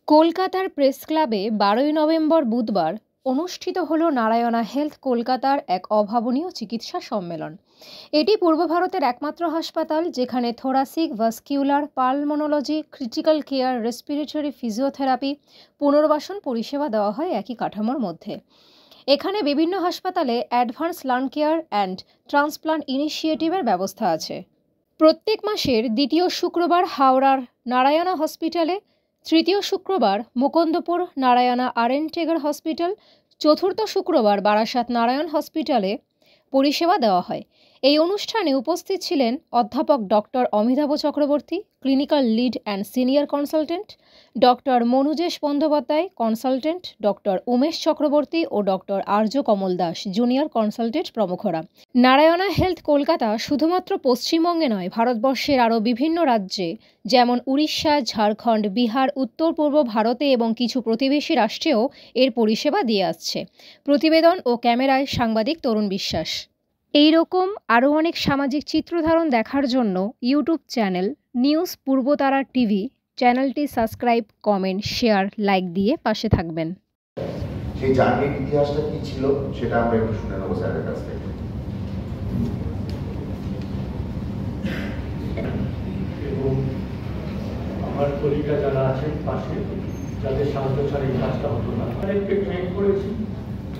কলকাতার প্রেস ক্লাবে 12ই নভেম্বর বুধবার অনুষ্ঠিত হল নারায়ণা হেলথ কলকাতার এক অভাবনীয় চিকিৎসা সম্মেলন। এটি পূর্ব ভারতের একমাত্র হাসপাতাল যেখানে thoracic, ভাস্কিউলার, pulmonology, critical care, respiratory, physiotherapy, পুনর্বাসন পরিষেবা দেওয়া হয় একই কাঠামোর মধ্যে। এখানে বিভিন্ন হাসপাতালে advance lung care and transplant ইনিশিয়েটিভের ব্যবস্থা আছে। প্রত্যেক মাসের দ্বিতীয় শুক্রবার হাওড়ার নারায়ণা হসপিটালে, তৃতীয় শুক্রবার মুকুন্দপুর নারায়ণা আরএন-টেগর হসপিটাল, চতুর্থ শুক্রবার বারাসাত নারায়ণ হসপিটালে পরিষেবা দেওয়া হয়। এই অনুষ্ঠানে উপস্থিত ছিলেন অধ্যাপক doctor Amitabha Chakraborty, clinical lead and senior consultant, doctor Manujesh Bandyopadhyay, consultant, doctor Umesh Chakraborty ও doctor Arya Kamal Das, junior consultant প্রমুখরা। নারায়ণা হেলথ কলকাতা শুধুমাত্র পশ্চিমবঙ্গে নয়, ভারতবর্ষের আরও বিভিন্ন রাজ্যে যেমন উড়িষ্যা, ঝাড়খণ্ড, বিহার, উত্তর পূর্ব ভারতে এবং কিছু প্রতিবেশী রাষ্ট্রেও এর পরিষেবা দিয়ে আসছে। প্রতিবেদন ও ক্যামেরায় সাংবাদিক তরুণ বিশ্বাস। এই রকম আরও অনেক সামাজিক চিত্রধারণ দেখার জন্য YouTube channel news Purbatara TV চ্যানেলটি সাবস্ক্রাইব, কমেন্ট, শেয়ার, লাইক দিয়ে পাশে থাকবেন। সেই জার্নির ইতিহাসটা কি ছিল সেটা আমরা একটু শুনে নেবো স্যারের কাছ থেকে। এবং আমার কলিগরা যারা আছেন পাশে, যাদের সাহায্য ছাড়া এই কাজটা হতো না, তাদেরকে ট্রেন করেছি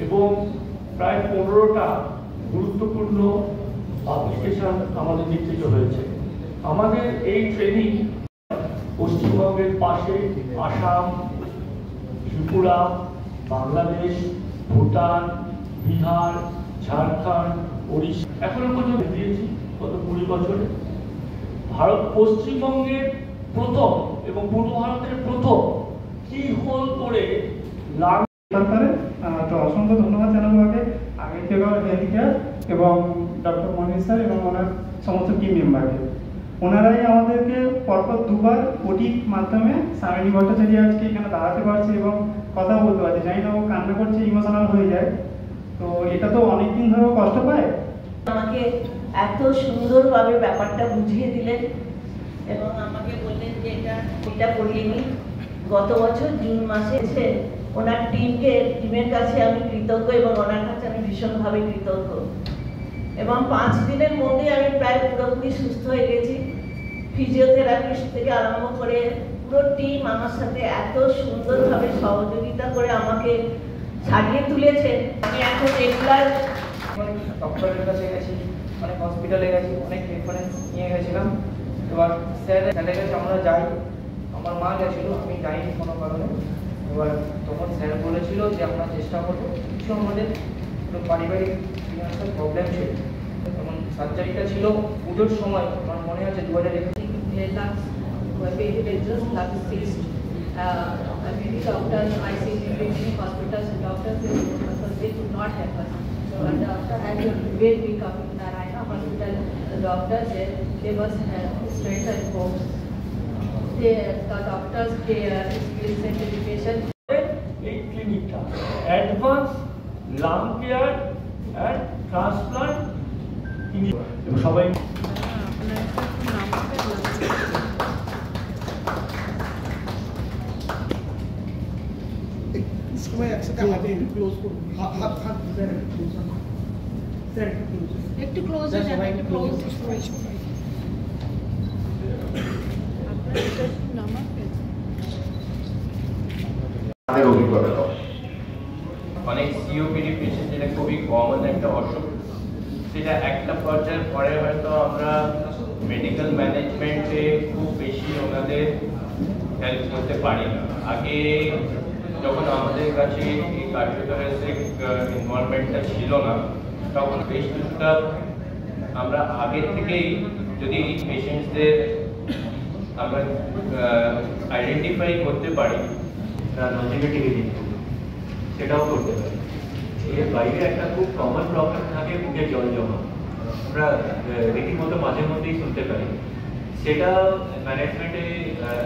এবং প্রায় 15টা গুরুত্বপূর্ণ অ্যাপ্লিকেশন আমাদের দিক থেকে হয়েছে। আমাদের এই ট্রেনিং পশ্চিমবঙ্গের পাশে আসাম, ত্রিপুরা, বাংলাদেশ, ভুটান, বিহার, ঝাড়খণ্ড, ওড়িশা এখনো পর্যন্ত দিয়েছি গত 20 বছরে। ভারত পশ্চিমবঙ্গের প্রথম এবং পূর্ব ভারতের প্রথম কি হোল করে লাং সরকারে তো অসংখ্য ধন্যবাদ জানাবো আগে থেকে হেলথ কেয়ার এবং ডক্টর মনির স্যার এবং ওনার সমস্ত টিম মেম্বারকে। ওনারাই আমাদেরকে পরপর দুবার ওটির মাধ্যমে সামিনী ভট্টাচার্য আজকে এখানে দাঁড়াতে পারছে এবং কথা বলতে পারছে। জানি না ও কান্না করছে, ইমোশনাল হয়ে যায়। তো এটা তো অনেকদিন ধরে কষ্ট পায়। আমাকে এত সুন্দরভাবে ব্যাপারটা বুঝিয়ে দিলেন এবং আমাকে বললেন যে এটা করিয়ে নিই। গত বছর জুন মাসে ওনার টিমের কাছে আমি কৃতজ্ঞ এবং ওনার কাছে আমি ভীষণভাবে কৃতজ্ঞ। এবং 5 দিনের মধ্যে আমি প্রায় পুরোপুরি সুস্থ হয়ে গেছি। ফিজিওথেরাপিস্ট থেকে আরম্ভ করে পুরো টিম আমার সাথে এত সুন্দরভাবে সহযোগিতা করে আমাকে ছাড়িয়ে তুলেছেন। আমি এখন রেগুলার ডক্টরের কাছে গেছি, অনেক হসপিটালে গেছি, অনেক রেফারেন্স নিয়ে গেছিলাম। এবার স্যারের কাছে আমরা যাই, আমার মা গেছিলো, আমি যাইনি কোনো কারণে। এবার তখন স্যার বলেছিল যে আমরা চেষ্টা করবো। কিছু আমাদের পারিবারিক ফিনান্সিয়াল প্রবলেম ছিল, তখন সার্জারিটা ছিল পুজোর সময়, আমার মনে আছে 2021। Many doctors, I see in many hospitals and doctors they could not help us. But after having a great week up in Narayana Hospital, the doctors they must have strength and hope. The doctors care, skills and education. এই ক্লিনিকটা advance lung care and transplant সবাই সবাই একসাথে হাতে একটু close করুন, হাত একটু ক্লোজ হয়ে যাবে, একটু ক্লোজ আমাদের অভিজ্ঞতা অনেক সিওপিডি পেশেন্ট, যেটা খুবই কমন একটা অসুখ, সেটা একটা পর্যায়ের পরে হয়তো আমরা মেডিকেল ম্যানেজমেন্টে খুব বেশি ওনাদের হেল্প করতে পারি না। আগে যখন আমাদের কাছে এই কার্ডিওথোরাসিক ইনভলভমেন্টটা ছিল না, তখন বেশ কিছুটা আমরা আগের থেকেই যদি এই পেশেন্টসদের আমরা আইডেন্টিফাই করতে পারি, লজিবিলিটি সেটাও করতে পারি। এর বাইরে একটা খুব কমন প্রবলেম থাকে বুকের জল জমা, আমরা রীতিমতো মাঝে মধ্যেই শুনতে পারি। সেটা ম্যানেজমেন্টে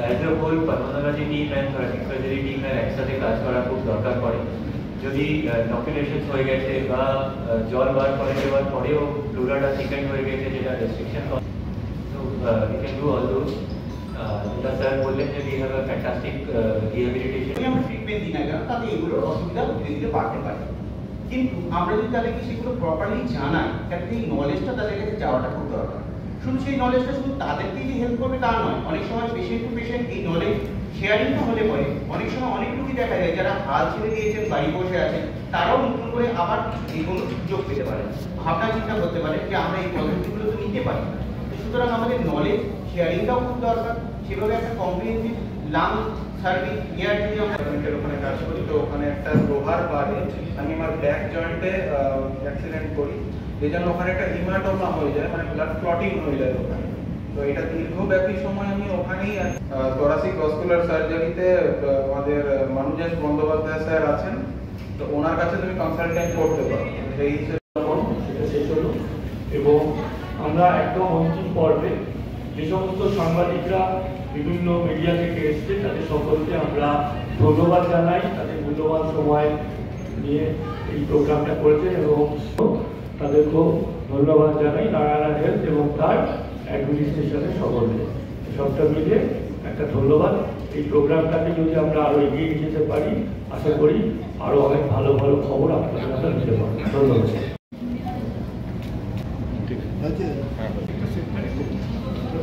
as a whole pulmonology team and thoracic surgery টিমের একসাথে কাজ করা খুব দরকার পড়ে। যদি ডকুমেন্টেশন হয়ে গেছে বা জল বার করে দেওয়ার পরেও ফ্লোরাটা থিকেন্ড হয়ে গেছে, যেটা রেস্ট্রিকশন, তো we can do all those. যেটা স্যার বললেন যে we have a fantastic rehabilitation. আমরা ট্রিটমেন্ট দিই না কেন তাতে এগুলোর অসুবিধা ধীরে ধীরে বাড়তে পারে, কিন্তু আমরা যদি তাদেরকে সেগুলো প্রপারলি জানাই, তাহলে এই নলেজটা তাদের কাছে যাওয়াটা খুব দরকার। শুধু সেই নলেজটা শুধু তাদেরকেই যে হেল্প করবে তা নয়, অনেক সময় পেশেন্ট টু পেশেন্ট এই নলেজ শেয়ারিংটা হলে পরে অনেক সময় অনেক রোগী দেখা যায় যারা হাল ছেড়ে দিয়েছেন, বাড়ি বসে আছেন, তারাও নতুন করে আবার এগুলো সুযোগ পেতে পারে, ভাবনা চিন্তা করতে পারে যে আমরা এই পদ্ধতিগুলো তো নিতে পারি। সুতরাং আমাদের নলেজ শেয়ারিংটাও খুব দরকার। সেভাবে একটা কম্প্রিহেন্সিভ লাং সার্ভিস কেয়ার যদি আমরা ওখানে কাজ করি, তো ওখানে একটা লোহার বারে আমি আমার ব্যাক জয়েন্টে অ্যাক্সিডেন্ট করি, এই জন্য ওখানে একটা হিমাটোমা হয়ে যায়, মানে ব্লাড ক্লটিং হয়ে যায় ওখানে। তো এটা দীর্ঘব্যাপী সময় আমি ওখানেই থোরাসিক ভাস্কুলার সার্জারিতে আমাদের মানুষেশ বন্দ্যোপাধ্যায় স্যার আছেন, তো ওনার কাছে তুমি কনসালটেন্ট করতে পারো। সেই হিসেবে সেটা শেষ হলো এবং আমরা একদম অন্তিম পর্বে যে সমস্ত সাংবাদিকরা বিভিন্ন মিডিয়া থেকে এসছে তাদের সকলকে আমরা ধন্যবাদ জানাই, তাদের মূল্যবান সময় নিয়ে এই প্রোগ্রামটা করেছেন এবং তাদেরকেও ধন্যবাদ জানাই নারায়ণা হেলথ এবং তার অ্যাডমিনিস্ট্রেশনের সকলকে। সবটা মিলে একটা ধন্যবাদ। এই প্রোগ্রামটাকে যদি আমরা আরও এগিয়ে নিয়ে যেতে পারি, আশা করি আরও অনেক ভালো ভালো খবর আপনাদের কাছে দিতে পারবো। ধন্যবাদ।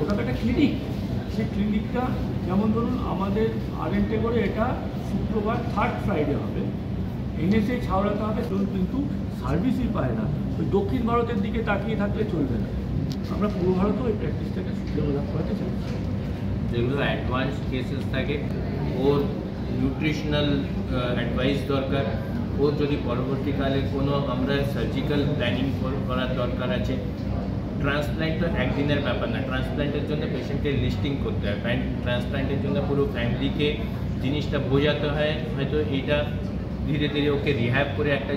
ওটা একটা ক্লিনিক, সেই ক্লিনিকটা যেমন ধরুন আমাদের আরেন্টে করে এটা শুক্রবার 3rd ফ্রাইডে হবে, এনএসএ ছাওড়াতে হবে, কিন্তু সার্ভিসই পায় না। ওই দক্ষিণ ভারতের দিকে তাকিয়ে থাকলে চলবে না, আমরা পূর্ব ভারতেও এই প্র্যাকটিসটাকে ডেভেলপ করাতে চাই। যেগুলো অ্যাডভান্স কেসেস থাকে ওর নিউট্রিশনাল অ্যাডভাইস দরকার, ওর যদি পরবর্তীকালে কোনো আমরা সার্জিক্যাল প্ল্যানিং করার দরকার আছে। ট্রান্সপ্ল্যান্ট তো একদিনের ব্যাপার না, ট্রান্সপ্ল্যান্টের জন্য পেশেন্টকে লিস্টিং করতে হয়, ট্রান্সপ্ল্যান্টের জন্য পুরো ফ্যামিলিকে জিনিসটা বোঝাতে হয়, হয়তো এইটা ধীরে ধীরে ওকে রিহ্যাব করে একটা